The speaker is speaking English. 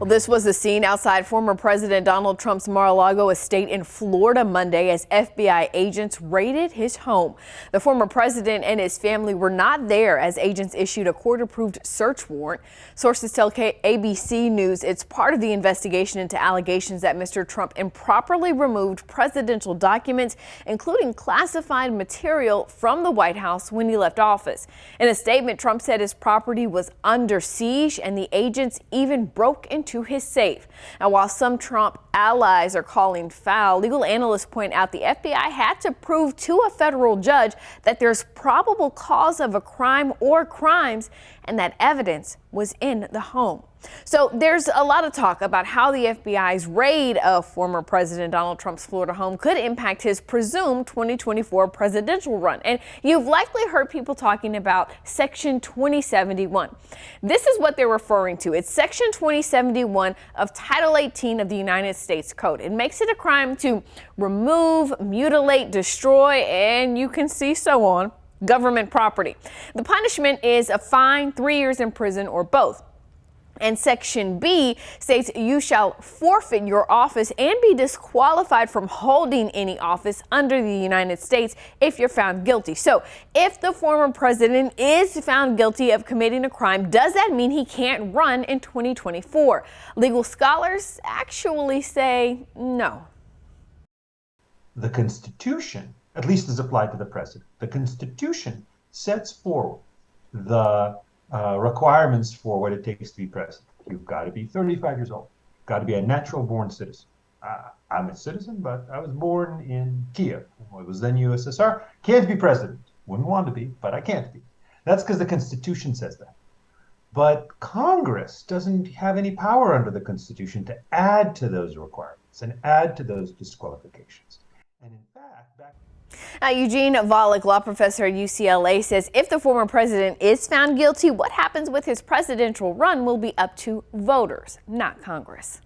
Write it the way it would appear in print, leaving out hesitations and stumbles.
Well, this was the scene outside former President Donald Trump's Mar-a-Lago estate in Florida Monday as FBI agents raided his home. The former president and his family were not there as agents issued a court-approved search warrant. Sources tell ABC News it's part of the investigation into allegations that Mr. Trump improperly removed presidential documents, including classified material from the White House when he left office. In a statement, Trump said his property was under siege and the agents even broke into his safe. Now, while some Trump allies are calling foul, legal analysts point out the FBI had to prove to a federal judge that there's probable cause of a crime or crimes and that evidence was in the home. So there's a lot of talk about how the FBI's raid of former President Donald Trump's Florida home could impact his presumed 2024 presidential run. And you've likely heard people talking about Section 2071. This is what they're referring to. It's Section 2071 of Title 18 of the United States Code. It makes it a crime to remove, mutilate, destroy, and you can see so on, government property. The punishment is a fine, 3 years in prison, or both. And Section B states you shall forfeit your office and be disqualified from holding any office under the United States if you're found guilty. So if the former president is found guilty of committing a crime, does that mean he can't run in 2024? Legal scholars actually say no. The Constitution, at least as applied to the president, the Constitution sets forward the requirements for what it takes to be president. You've got to be 35 years old. You've got to be a natural born citizen. I'm a citizen, but I was born in Kiev. It was then USSR. Can't be president. Wouldn't want to be, but I can't be. That's because the Constitution says that. But Congress doesn't have any power under the Constitution to add to those requirements and add to those disqualifications. And in fact, Eugene Volokh, law professor at UCLA, says if the former president is found guilty, what happens with his presidential run will be up to voters, not Congress.